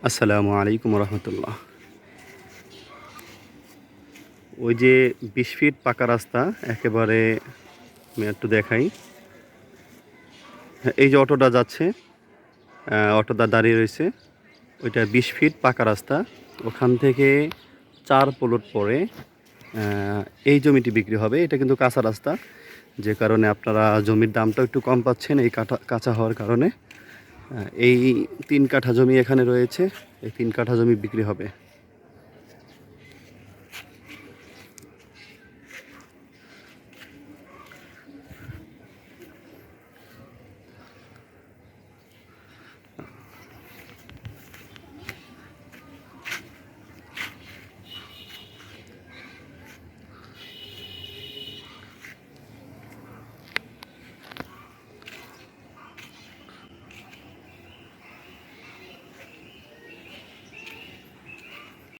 আসসালামু আলাইকুম রহমতুল্লাহ। ওই যে 20 ফিট পাকা রাস্তা একেবারে আমি একটু দেখাই। হ্যাঁ, এই যে অটোটা যাচ্ছে, অটোটা দাঁড়িয়ে রয়েছে, ওইটা 20 ফিট পাকা রাস্তা। ওখান থেকে 4 প্লট পরে এই জমিটি বিক্রি হবে। এটা কিন্তু কাঁচা রাস্তা, যে কারণে আপনারা জমির দামটা একটু কম পাচ্ছেন এই কাঁচা হওয়ার কারণে। এই 3 কাঠা জমি এখানে রয়েছে, এই 3 কাঠা জমি বিক্রি হবে।